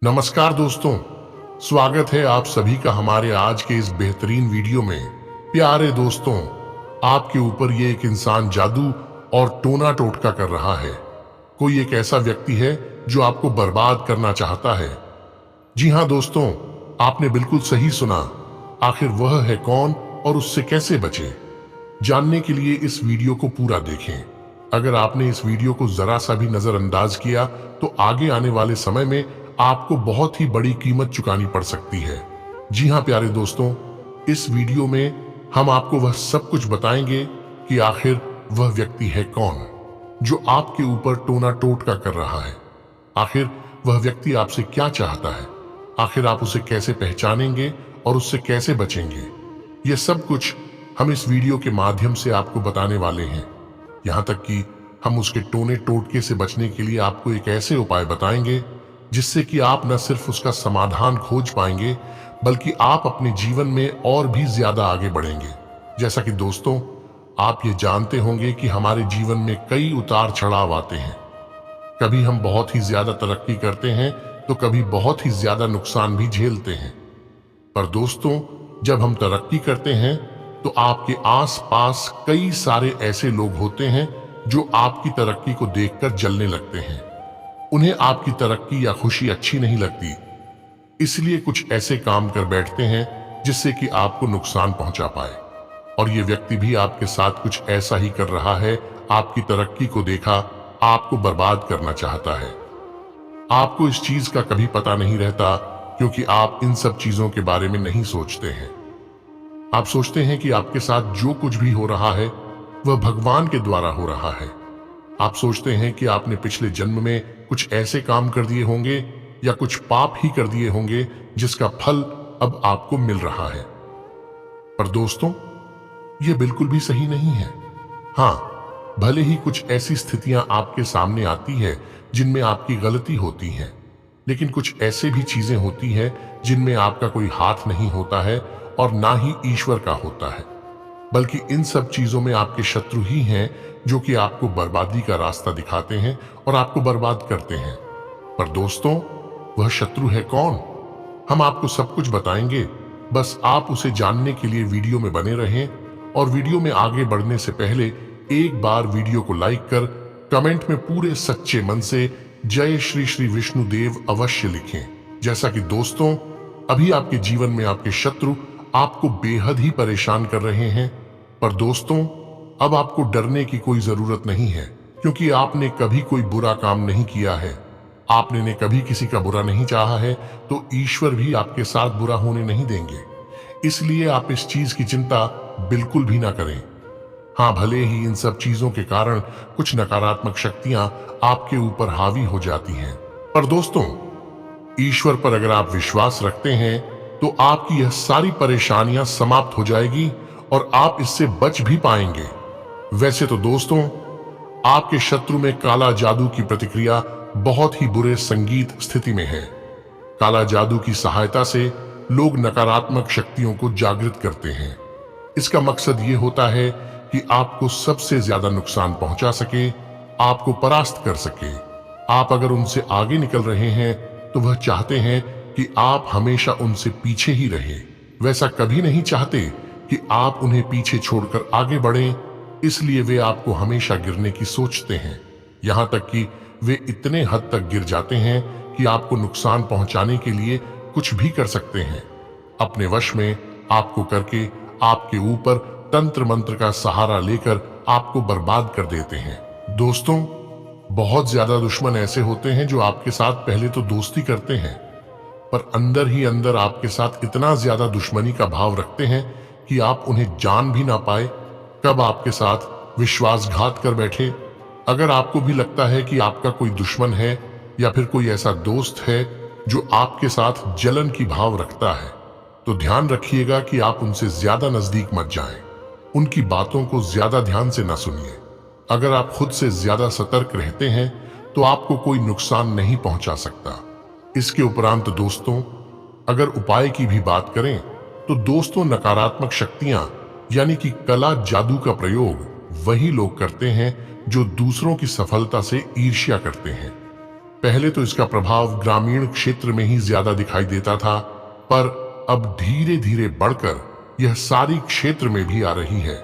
नमस्कार दोस्तों, स्वागत है आप सभी का हमारे आज के इस बेहतरीन वीडियो में। प्यारे दोस्तों, आपके ऊपर ये एक इंसान जादू और टोना टोटका कर रहा है। कोई एक ऐसा व्यक्ति है जो आपको बर्बाद करना चाहता है। जी हाँ दोस्तों, आपने बिल्कुल सही सुना। आखिर वह है कौन और उससे कैसे बचे? जानने के लिए इस वीडियो को पूरा देखें। अगर आपने इस वीडियो को जरा सा भी नजरअंदाज किया तो आगे आने वाले समय में आपको बहुत ही बड़ी कीमत चुकानी पड़ सकती है। जी हाँ प्यारे दोस्तों, इस वीडियो में हम आपको वह सब कुछ बताएंगे कि आखिर वह व्यक्ति है कौन जो आपके ऊपर टोना टोटका कर रहा है। आखिर वह व्यक्ति आपसे क्या चाहता है, आखिर आप उसे कैसे पहचानेंगे और उससे कैसे बचेंगे। यह सब कुछ हम इस वीडियो के माध्यम से आपको बताने वाले हैं। यहाँ तक कि हम उसके टोने टोटके से बचने के लिए आपको एक ऐसे उपाय बताएंगे जिससे कि आप न सिर्फ उसका समाधान खोज पाएंगे बल्कि आप अपने जीवन में और भी ज्यादा आगे बढ़ेंगे। जैसा कि दोस्तों, आप ये जानते होंगे कि हमारे जीवन में कई उतार चढ़ाव आते हैं। कभी हम बहुत ही ज्यादा तरक्की करते हैं तो कभी बहुत ही ज्यादा नुकसान भी झेलते हैं। पर दोस्तों, जब हम तरक्की करते हैं तो आपके आसपास कई सारे ऐसे लोग होते हैं जो आपकी तरक्की को देखकर जलने लगते हैं। उन्हें आपकी तरक्की या खुशी अच्छी नहीं लगती, इसलिए कुछ ऐसे काम कर बैठते हैं जिससे कि आपको नुकसान पहुंचा पाए। और ये व्यक्ति भी आपके साथ कुछ ऐसा ही कर रहा है। आपकी तरक्की को देखा, आपको बर्बाद करना चाहता है। आपको इस चीज का कभी पता नहीं रहता क्योंकि आप इन सब चीजों के बारे में नहीं सोचते हैं। आप सोचते हैं कि आपके साथ जो कुछ भी हो रहा है वह भगवान के द्वारा हो रहा है। आप सोचते हैं कि आपने पिछले जन्म में कुछ ऐसे काम कर दिए होंगे या कुछ पाप ही कर दिए होंगे जिसका फल अब आपको मिल रहा है। पर दोस्तों, यह बिल्कुल भी सही नहीं है। हाँ, भले ही कुछ ऐसी स्थितियां आपके सामने आती है जिनमें आपकी गलती होती है, लेकिन कुछ ऐसे भी चीजें होती हैं जिनमें आपका कोई हाथ नहीं होता है और ना ही ईश्वर का होता है, बल्कि इन सब चीजों में आपके शत्रु ही हैं जो कि आपको बर्बादी का रास्ता दिखाते हैं और आपको बर्बाद करते हैं। पर दोस्तों, वह शत्रु है कौन? हम आपको सब कुछ बताएंगे, बस आप उसे जानने के लिए वीडियो में बने रहें। और वीडियो में आगे बढ़ने से पहले एक बार वीडियो को लाइक कर कमेंट में पूरे सच्चे मन से जय श्री श्री विष्णुदेव अवश्य लिखें। जैसा कि दोस्तों, अभी आपके जीवन में आपके शत्रु आपको बेहद ही परेशान कर रहे हैं। पर दोस्तों, अब आपको डरने की कोई जरूरत नहीं है क्योंकि आपने कभी कोई बुरा काम नहीं किया है। आपने ने कभी किसी का बुरा नहीं चाहा है तो ईश्वर भी आपके साथ बुरा होने नहीं देंगे। इसलिए आप इस चीज की चिंता बिल्कुल भी ना करें। हाँ, भले ही इन सब चीजों के कारण कुछ नकारात्मक शक्तियां आपके ऊपर हावी हो जाती हैं, पर दोस्तों, ईश्वर पर अगर आप विश्वास रखते हैं तो आपकी यह सारी परेशानियां समाप्त हो जाएगी और आप इससे बच भी पाएंगे। वैसे तो दोस्तों, आपके शत्रु में काला जादू की प्रतिक्रिया बहुत ही बुरे संगीत स्थिति में है। काला जादू की सहायता से लोग नकारात्मक शक्तियों को जागृत करते हैं। इसका मकसद ये होता है कि आपको सबसे ज्यादा नुकसान पहुंचा सके, आपको परास्त कर सके। आप अगर उनसे आगे निकल रहे हैं तो वह चाहते हैं कि आप हमेशा उनसे पीछे ही रहें। वैसा कभी नहीं चाहते कि आप उन्हें पीछे छोड़कर आगे बढ़ें, इसलिए वे आपको हमेशा गिरने की सोचते हैं। यहां तक कि वे इतने हद तक गिर जाते हैं कि आपको नुकसान पहुंचाने के लिए कुछ भी कर सकते हैं। अपने वश में आपको करके आपके ऊपर तंत्र मंत्र का सहारा लेकर आपको बर्बाद कर देते हैं। दोस्तों, बहुत ज्यादा दुश्मन ऐसे होते हैं जो आपके साथ पहले तो दोस्ती करते हैं, पर अंदर ही अंदर आपके साथ इतना ज्यादा दुश्मनी का भाव रखते हैं कि आप उन्हें जान भी ना पाए कब आपके साथ विश्वासघात कर बैठे। अगर आपको भी लगता है कि आपका कोई दुश्मन है या फिर कोई ऐसा दोस्त है जो आपके साथ जलन की भाव रखता है, तो ध्यान रखिएगा कि आप उनसे ज्यादा नजदीक मत जाएं। उनकी बातों को ज्यादा ध्यान से ना सुनिए। अगर आप खुद से ज्यादा सतर्क रहते हैं तो आपको कोई नुकसान नहीं पहुंचा सकता। इसके उपरांत दोस्तों, अगर उपाय की भी बात करें तो दोस्तों, नकारात्मक शक्तियां यानी कि कला जादू का प्रयोग वही लोग करते हैं जो दूसरों की सफलता से ईर्ष्या करते हैं। पहले तो इसका प्रभाव ग्रामीण क्षेत्र में ही ज्यादा दिखाई देता था, पर अब धीरे धीरे बढ़कर यह सारी क्षेत्र में भी आ रही है।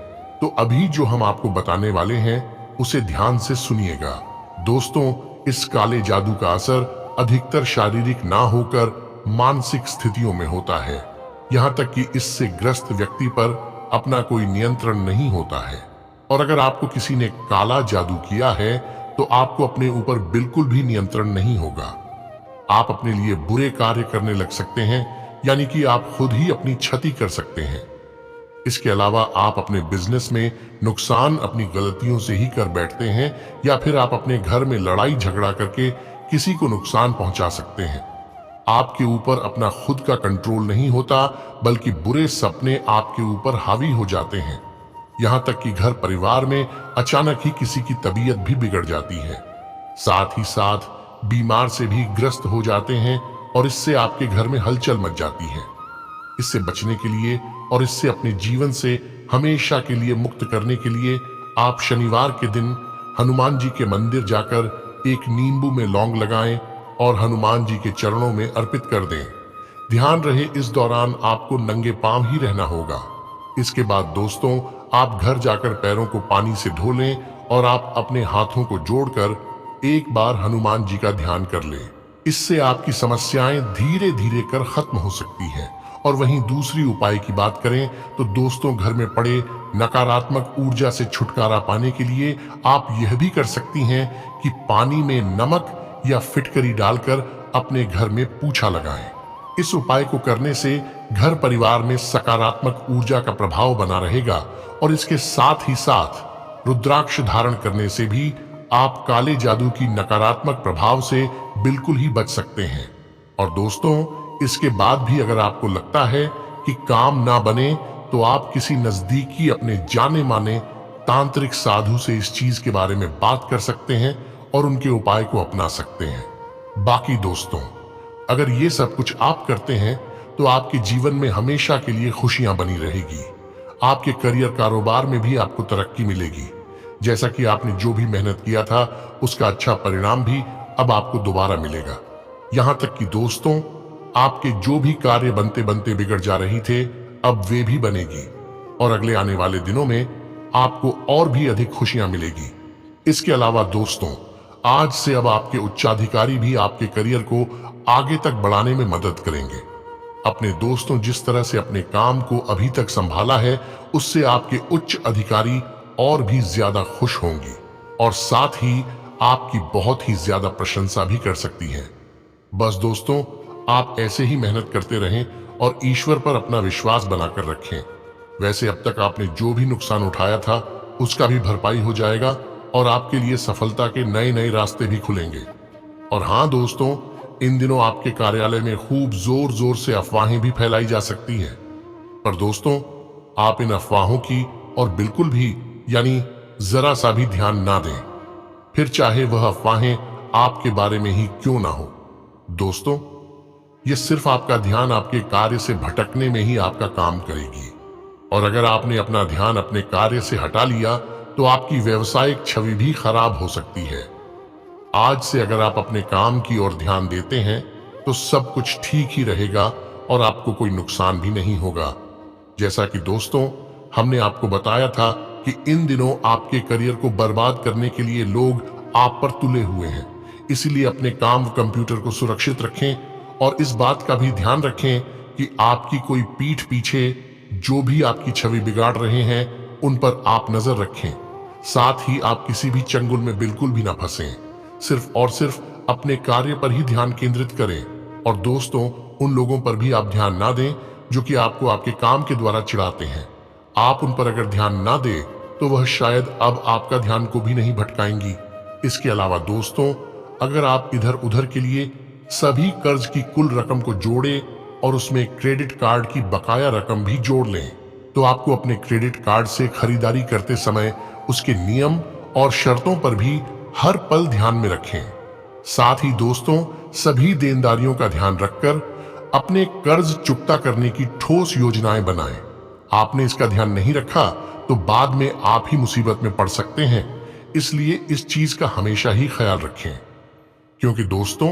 तो अभी जो हम आपको बताने वाले हैं उसे ध्यान से सुनिएगा। दोस्तों, इस काले जादू का असर अधिकतर शारीरिक ना होकर मानसिक स्थितियों में होता है। यहाँ तक कि इससे ग्रस्त व्यक्ति पर अपना कोई नियंत्रण नहीं होता है। और अगर आपको किसी ने काला जादू किया है तो आपको अपने ऊपर बिल्कुल भी नियंत्रण नहीं होगा। आप अपने लिए बुरे कार्य करने लग सकते हैं, यानी कि आप खुद ही अपनी क्षति कर सकते हैं। इसके अलावा आप अपने बिजनेस में नुकसान अपनी गलतियों से ही कर बैठते हैं, या फिर आप अपने घर में लड़ाई झगड़ा करके किसी को नुकसान पहुंचा सकते हैं। आपके ऊपर अपना खुद का कंट्रोल नहीं होता, बल्कि बुरे सपने आपके ऊपर हावी हो जाते हैं। यहाँ तक कि घर परिवार में अचानक ही किसी की तबीयत भी बिगड़ जाती है। साथ ही साथ बीमार से भी ग्रस्त हो जाते हैं और इससे आपके घर में हलचल मच जाती है। इससे बचने के लिए और इससे अपने जीवन से हमेशा के लिए मुक्त करने के लिए आप शनिवार के दिन हनुमान जी के मंदिर जाकर एक नींबू में लौंग लगाएं और हनुमान जी के चरणों में अर्पित कर दें। ध्यान रहे, इस दौरान आपको नंगे पांव ही रहना होगा। इसके बाद दोस्तों, आप घर जाकर पैरों को पानी से धो लें और आप अपने हाथों को जोड़कर एक बार हनुमान जी का ध्यान कर लें। इससे आपकी समस्याएं धीरे धीरे कर खत्म हो सकती हैं। और वहीं दूसरी उपाय की बात करें तो दोस्तों, घर में पड़े नकारात्मक ऊर्जा से छुटकारा पाने के लिए आप यह भी कर सकती हैं कि पानी में नमक या फिटकरी डालकर अपने घर में पूछा लगाएं। इस उपाय को करने से घर परिवार में सकारात्मक ऊर्जा का प्रभाव बना रहेगा। और इसके साथ ही साथ रुद्राक्ष धारण करने से भी आप काले जादू की नकारात्मक प्रभाव से बिल्कुल ही बच सकते हैं। और दोस्तों, इसके बाद भी अगर आपको लगता है कि काम ना बने तो आप किसी नजदीकी अपने जाने माने तांत्रिक साधु से इस चीज के बारे में बात कर सकते हैं और उनके उपाय को अपना सकते हैं। बाकी दोस्तों, अगर ये सब कुछ आप करते हैं तो आपके जीवन में हमेशा के लिए खुशियां बनी रहेगी। आपके करियर कारोबार में भी आपको तरक्की मिलेगी। जैसा कि आपने जो भी मेहनत किया था उसका अच्छा परिणाम भी अब आपको दोबारा मिलेगा। यहां तक कि दोस्तों, आपके जो भी कार्य बनते बनते बिगड़ जा रही थे अब वे भी बनेगी और अगले आने वाले दिनों में आपको और भी अधिक खुशियां मिलेगी। इसके अलावा दोस्तों, आज से अब आपके उच्चाधिकारी भी आपके करियर को आगे तक बढ़ाने में मदद करेंगे। अपने दोस्तों, जिस तरह से अपने काम को अभी तक संभाला है उससे आपके उच्च अधिकारी और भी ज्यादा खुश होंगी और साथ ही आपकी बहुत ही ज्यादा प्रशंसा भी कर सकती हैं। बस दोस्तों, आप ऐसे ही मेहनत करते रहें और ईश्वर पर अपना विश्वास बनाकर रखें। वैसे अब तक आपने जो भी नुकसान उठाया था उसका भी भरपाई हो जाएगा और आपके लिए सफलता के नए नए रास्ते भी खुलेंगे। और हाँ दोस्तों, इन दिनों आपके कार्यालय में खूब जोर जोर से अफवाहें भी फैलाई जा सकती हैं। पर दोस्तों, आप इन अफवाहों की और बिल्कुल भी यानी जरा सा भी ध्यान ना दें, फिर चाहे वह अफवाहें आपके बारे में ही क्यों ना हो। दोस्तों, ये सिर्फ आपका ध्यान आपके कार्य से भटकने में ही आपका काम करेगी। और अगर आपने अपना ध्यान अपने कार्य से हटा लिया तो आपकी व्यवसायिक छवि भी खराब हो सकती है। आज से अगर आप अपने काम की ओर ध्यान देते हैं तो सब कुछ ठीक ही रहेगा और आपको कोई नुकसान भी नहीं होगा। जैसा कि दोस्तों, हमने आपको बताया था कि इन दिनों आपके करियर को बर्बाद करने के लिए लोग आप पर तुले हुए हैं। इसलिए अपने काम कंप्यूटर को सुरक्षित रखें और इस बात का भी ध्यान रखें कि आपकी कोई पीठ पीछे जो भी आपकी छवि बिगाड़ रहे हैं उन पर आप नजर रखें। साथ ही आप किसी भी चंगुल में बिल्कुल भी ना फंसें। सिर्फ और सिर्फ अपने कार्य पर ही ध्यान केंद्रित करें। और दोस्तों, उन लोगों पर भी आप ध्यान ना दें जो कि आपको आपके काम के द्वारा चिढ़ाते हैं। आप उन पर अगर ध्यान ना दें तो वह शायद अब आपका ध्यान को भी नहीं भटकाएंगी। इसके अलावा दोस्तों, अगर आप इधर उधर के लिए सभी कर्ज की कुल रकम को जोड़े और उसमें क्रेडिट कार्ड की बकाया रकम भी जोड़ लें तो आपको अपने क्रेडिट कार्ड से खरीदारी करते समय उसके नियम और शर्तों पर भी हर पल ध्यान में रखें। साथ ही दोस्तों, सभी देनदारियों का ध्यान रखकर अपने कर्ज चुकता करने की ठोस योजनाएं बनाएं। आपने इसका ध्यान नहीं रखा तो बाद में आप ही मुसीबत में पड़ सकते हैं। इसलिए इस चीज का हमेशा ही ख्याल रखें, क्योंकि दोस्तों,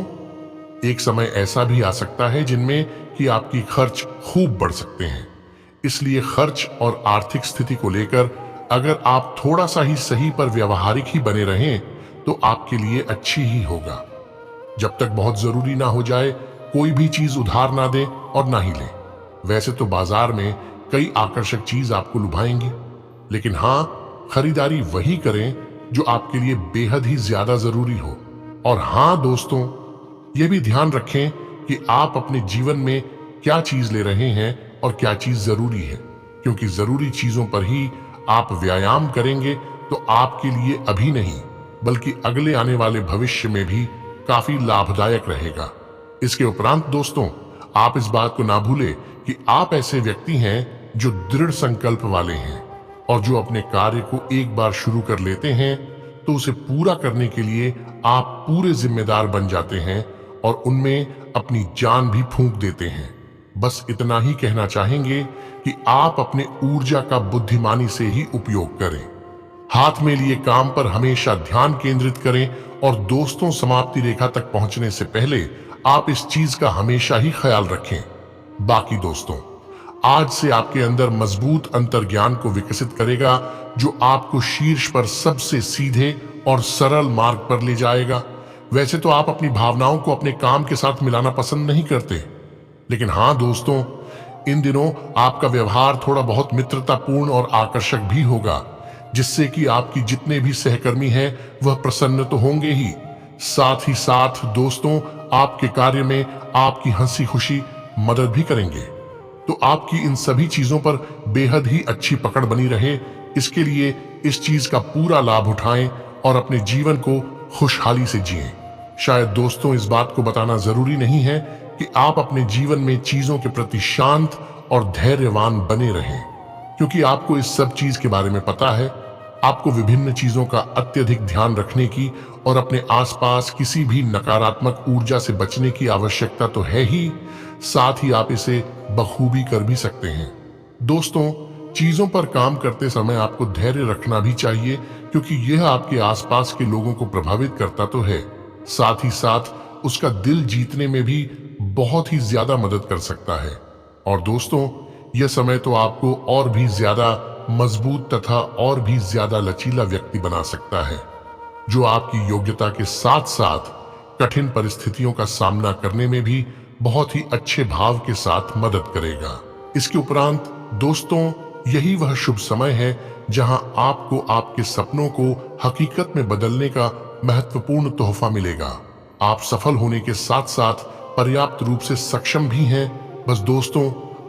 एक समय ऐसा भी आ सकता है जिनमें कि आपकी खर्च खूब बढ़ सकते हैं। इसलिए खर्च और आर्थिक स्थिति को लेकर अगर आप थोड़ा सा ही सही पर व्यवहारिक ही बने रहें तो आपके लिए अच्छी ही होगा। जब तक बहुत जरूरी ना हो जाए, कोई भी चीज उधार ना दें और ना ही लें। वैसे तो बाजार में कई आकर्षक चीज आपको लुभाएंगी, लेकिन हाँ, खरीदारी वही करें जो आपके लिए बेहद ही ज्यादा जरूरी हो। और हाँ दोस्तों, ये भी ध्यान रखें कि आप अपने जीवन में क्या चीज ले रहे हैं और क्या चीज जरूरी है, क्योंकि जरूरी चीजों पर ही आप व्यायाम करेंगे तो आपके लिए अभी नहीं बल्कि अगले आने वाले भविष्य में भी काफी लाभदायक रहेगा। इसके उपरांत दोस्तों, आप इस बात को ना भूलें कि आप ऐसे व्यक्ति हैं जो दृढ़ संकल्प वाले हैं और जो अपने कार्य को एक बार शुरू कर लेते हैं तो उसे पूरा करने के लिए आप पूरे जिम्मेदार बन जाते हैं और उनमें अपनी जान भी फूंक देते हैं। बस इतना ही कहना चाहेंगे कि आप अपने ऊर्जा का बुद्धिमानी से ही उपयोग करें। हाथ में लिए काम पर हमेशा ध्यान केंद्रित करें और दोस्तों, समाप्ति रेखा तक पहुंचने से पहले आप इस चीज का हमेशा ही ख्याल रखें। बाकी दोस्तों, आज से आपके अंदर मजबूत अंतर्ज्ञान को विकसित करेगा जो आपको शीर्ष पर सबसे सीधे और सरल मार्ग पर ले जाएगा। वैसे तो आप अपनी भावनाओं को अपने काम के साथ मिलाना पसंद नहीं करते, लेकिन हाँ दोस्तों, इन दिनों आपका व्यवहार थोड़ा बहुत मित्रतापूर्ण और आकर्षक भी होगा, जिससे कि आपकी जितने भी सहकर्मी हैं वह प्रसन्न तो होंगे ही, साथ ही साथ दोस्तों, आपके कार्य में आपकी हंसी खुशी मदद भी करेंगे। तो आपकी इन सभी चीजों पर बेहद ही अच्छी पकड़ बनी रहे, इसके लिए इस चीज का पूरा लाभ उठाएं और अपने जीवन को खुशहाली से जिएं। शायद दोस्तों, इस बात को बताना जरूरी नहीं है कि आप अपने जीवन में चीजों के प्रति शांत और धैर्यवान बने रहें, क्योंकि आपको इस सब चीज के बारे में पता है। आपको विभिन्न चीजों का अत्यधिक ध्यान रखने की और अपने आसपास किसी भी नकारात्मक ऊर्जा से बचने की आवश्यकता तो है ही, साथ ही आप इसे बखूबी कर भी सकते हैं। दोस्तों, चीजों पर काम करते समय आपको धैर्य रखना भी चाहिए, क्योंकि यह आपके आसपास के लोगों को प्रभावित करता तो है, साथ ही साथ उसका दिल जीतने में भी बहुत ही ज्यादा मदद कर सकता है। और दोस्तों, यह समय तो आपको और भी ज्यादा मजबूत तथा और भी ज्यादा लचीला व्यक्ति बना सकता है, जो आपकी योग्यता के साथ साथ कठिन परिस्थितियों का सामना करने में भी बहुत ही अच्छे भाव के साथ मदद करेगा। इसके उपरांत दोस्तों, यही वह शुभ समय है जहां आपको आपके सपनों को हकीकत में बदलने का महत्वपूर्ण तोहफा मिलेगा। आप सफल होने के साथ साथ पर्याप्त रूप से सक्षम भी हैं। बस दोस्तों,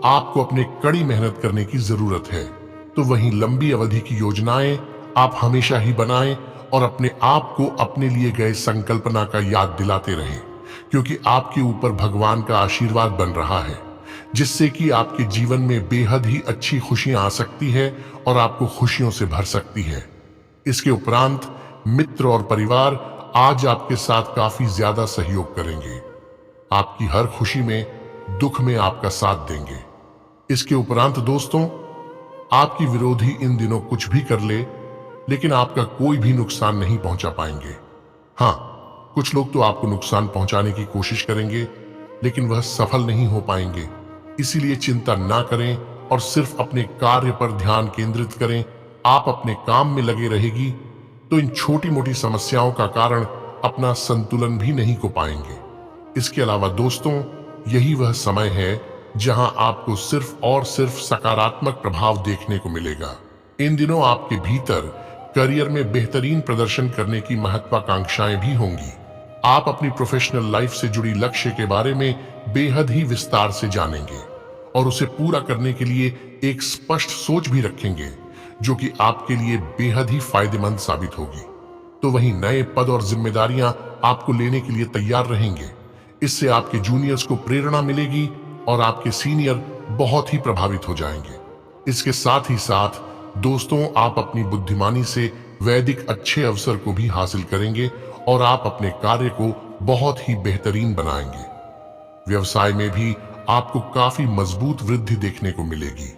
आपको अपने कड़ी मेहनत करने की जरूरत है। तो वहीं लंबी अवधि की योजनाएं आप हमेशा ही बनाएं और अपने आप को अपने लिए गए संकल्पना का याद दिलाते रहें, क्योंकि आपके ऊपर भगवान का आशीर्वाद बन रहा है, जिससे कि आपके जीवन में बेहद ही अच्छी खुशियां आ सकती है और आपको खुशियों से भर सकती है। इसके उपरांत मित्र और परिवार आज आपके साथ काफी ज्यादा सहयोग करेंगे, आपकी हर खुशी में दुख में आपका साथ देंगे। इसके उपरांत दोस्तों, आपकी विरोधी इन दिनों कुछ भी कर ले, लेकिन आपका कोई भी नुकसान नहीं पहुंचा पाएंगे। हाँ, कुछ लोग तो आपको नुकसान पहुंचाने की कोशिश करेंगे, लेकिन वह सफल नहीं हो पाएंगे। इसीलिए चिंता ना करें और सिर्फ अपने कार्य पर ध्यान केंद्रित करें। आप अपने काम में लगे रहेगी तो इन छोटी मोटी समस्याओं का कारण अपना संतुलन भी नहीं को पाएंगे। इसके अलावा दोस्तों, यही वह समय है जहां आपको सिर्फ और सिर्फ सकारात्मक प्रभाव देखने को मिलेगा। इन दिनों आपके भीतर करियर में बेहतरीन प्रदर्शन करने की महत्वाकांक्षाएं भी होंगी। आप अपनी प्रोफेशनल लाइफ से जुड़ी लक्ष्य के बारे में बेहद ही विस्तार से जानेंगे और उसे पूरा करने के लिए एक स्पष्ट सोच भी रखेंगे, जो कि आपके लिए बेहद ही फायदेमंद साबित होगी। तो वहीं नए पद और जिम्मेदारियां आपको लेने के लिए तैयार रहेंगे। इससे आपके जूनियर्स को प्रेरणा मिलेगी और आपके सीनियर बहुत ही प्रभावित हो जाएंगे। इसके साथ ही साथ दोस्तों, आप अपनी बुद्धिमानी से वैदिक अच्छे अवसर को भी हासिल करेंगे और आप अपने कार्य को बहुत ही बेहतरीन बनाएंगे। व्यवसाय में भी आपको काफी मजबूत वृद्धि देखने को मिलेगी।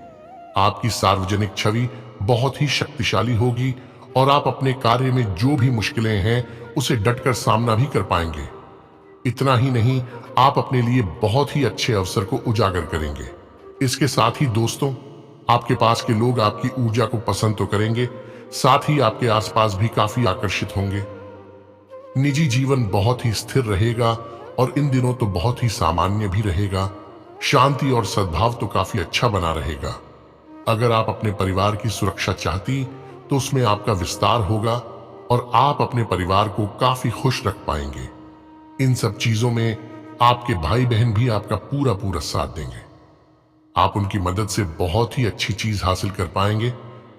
आपकी सार्वजनिक छवि बहुत ही शक्तिशाली होगी और आप अपने कार्य में जो भी मुश्किलें हैं उसे डटकर सामना भी कर पाएंगे। इतना ही नहीं, आप अपने लिए बहुत ही अच्छे अवसर को उजागर करेंगे। इसके साथ ही दोस्तों, आपके पास के लोग आपकी ऊर्जा को पसंद तो करेंगे, साथ ही आपके आसपास भी काफी आकर्षित होंगे। निजी जीवन बहुत ही स्थिर रहेगा और इन दिनों तो बहुत ही सामान्य भी रहेगा। शांति और सद्भाव तो काफी अच्छा बना रहेगा। अगर आप अपने परिवार की सुरक्षा चाहती तो उसमें आपका विस्तार होगा और आप अपने परिवार को काफी खुश रख पाएंगे। इन सब चीजों में आपके भाई बहन भी आपका पूरा पूरा साथ देंगे। आप उनकी मदद से बहुत ही अच्छी चीज हासिल कर पाएंगे।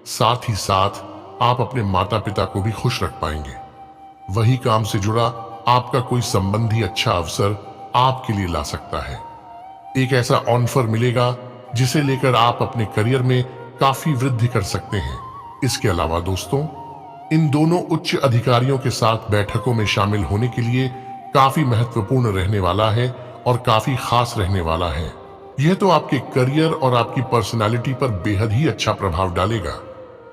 साथ ही साथ आप अपने माता पिता को भी खुश रख पाएंगे। वही काम से जुड़ा आपका कोई संबंधी अच्छा अवसर आपके लिए ला सकता है। एक ऐसा ऑफर मिलेगा जिसे लेकर आप अपने करियर में काफी वृद्धि कर सकते हैं। इसके अलावा दोस्तों, इन दोनों उच्च अधिकारियों के साथ बैठकों में शामिल होने के लिए काफी महत्वपूर्ण रहने वाला है और काफी खास रहने वाला है। यह तो आपके करियर और आपकी पर्सनालिटी पर बेहद ही अच्छा प्रभाव डालेगा।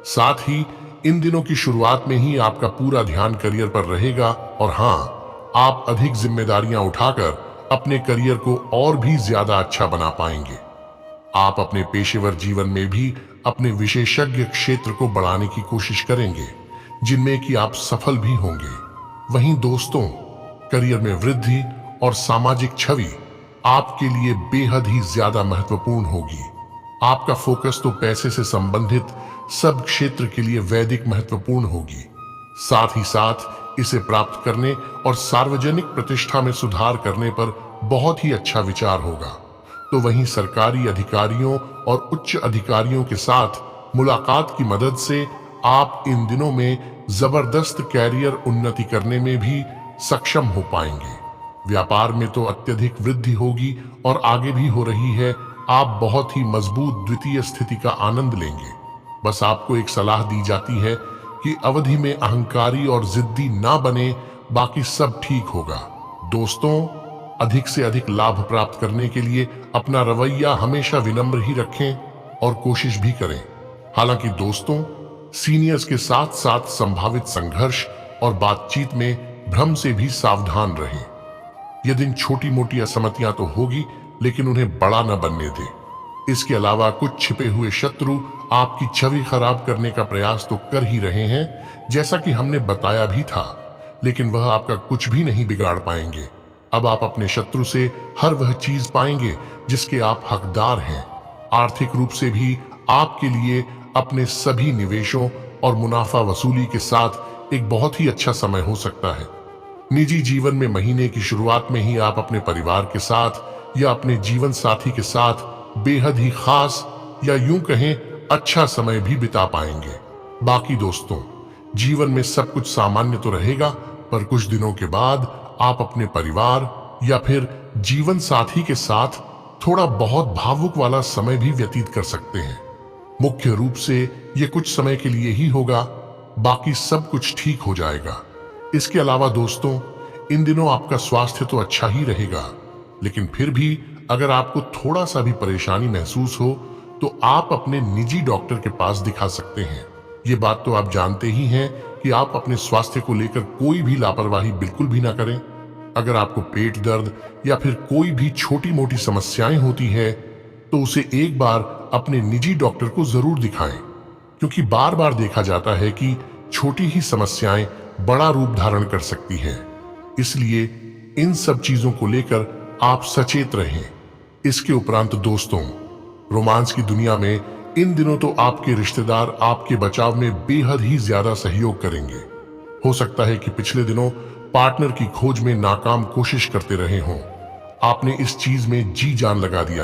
साथ ही इन दिनों की शुरुआत में ही आपका पूरा ध्यान करियर पर रहेगा और हाँ, आप अधिक जिम्मेदारियां उठाकर अपने करियर को और भी ज्यादा अच्छा बना पाएंगे। आप अपने पेशेवर जीवन में भी अपने विशेषज्ञ क्षेत्र को बढ़ाने की कोशिश करेंगे, जिनमें कि आप सफल भी होंगे। वहीं दोस्तों, करियर में वृद्धि और सामाजिक छवि आपके लिए बेहद ही ज्यादा महत्वपूर्ण होगी। आपका फोकस तो पैसे से संबंधित सब क्षेत्र के लिए वैदिक महत्वपूर्ण होगी। साथ ही साथ इसे प्राप्त करने और सार्वजनिक प्रतिष्ठा में सुधार करने पर बहुत ही अच्छा विचार होगा। तो वहीं सरकारी अधिकारियों और उच्च अधिकारियों के साथ मुलाकात की मदद से आप इन दिनों में जबरदस्त कैरियर उन्नति करने में भी सक्षम हो पाएंगे। व्यापार में तो अत्यधिक वृद्धि होगी और आगे भी हो रही है। आप बहुत ही मजबूत द्वितीय स्थिति का आनंद लेंगे। बस आपको एक सलाह दी जाती है कि अवधि में अहंकारी और जिद्दी ना बने, बाकी सब ठीक होगा। दोस्तों, अधिक से अधिक लाभ प्राप्त करने के लिए अपना रवैया हमेशा विनम्र ही रखें और कोशिश भी करें। हालांकि दोस्तों, सीनियर्स के साथ साथ संभावित संघर्ष और बातचीत में भ्रम से भी सावधान रहें। यह दिन छोटी मोटी असहमतियां तो होगी, लेकिन उन्हें बड़ा न बनने दें। इसके अलावा कुछ छिपे हुए शत्रु आपकी छवि खराब करने का प्रयास तो कर ही रहे हैं, जैसा कि हमने बताया भी था, लेकिन वह आपका कुछ भी नहीं बिगाड़ पाएंगे। अब आप अपने शत्रु से हर वह चीज पाएंगे जिसके आप हकदार हैं। आर्थिक रूप से भी आपके लिए अपने सभी निवेशों और मुनाफा वसूली के साथ एक बहुत ही अच्छा समय हो सकता है। निजी जीवन में महीने की शुरुआत में ही आप अपने परिवार के साथ या अपने जीवन साथी के साथ बेहद ही खास या यूं कहें अच्छा समय भी बिता पाएंगे। बाकी दोस्तों, जीवन में सब कुछ सामान्य तो रहेगा, पर कुछ दिनों के बाद आप अपने परिवार या फिर जीवन साथी के साथ थोड़ा बहुत भावुक वाला समय भी व्यतीत कर सकते हैं। मुख्य रूप से ये कुछ समय के लिए ही होगा, बाकी सब कुछ ठीक हो जाएगा। इसके अलावा दोस्तों, इन दिनों आपका स्वास्थ्य तो अच्छा ही रहेगा, लेकिन फिर भी अगर आपको थोड़ा सा भी परेशानी महसूस हो तो आप अपने निजी डॉक्टर के पास दिखा सकते हैं। ये बात तो आप जानते ही हैं कि आप अपने स्वास्थ्य को लेकर कोई भी लापरवाही बिल्कुल भी ना करें। अगर आपको पेट दर्द या फिर कोई भी छोटी मोटी समस्याएं होती है तो उसे एक बार अपने निजी डॉक्टर को जरूर दिखाएं, क्योंकि बार बार देखा जाता है कि छोटी ही समस्याएं बड़ा रूप धारण कर सकती हैं। इसलिए इन सब चीजों को लेकर आप सचेत रहें। इसके उपरांत दोस्तों, रोमांस की दुनिया में इन दिनों तो आपके रिश्तेदार आपके बचाव में बेहद ही ज्यादा सहयोग करेंगे। हो सकता है कि पिछले दिनों पार्टनर की खोज में नाकाम कोशिश करते रहे हों। आपने इस चीज में जी जान लगा दिया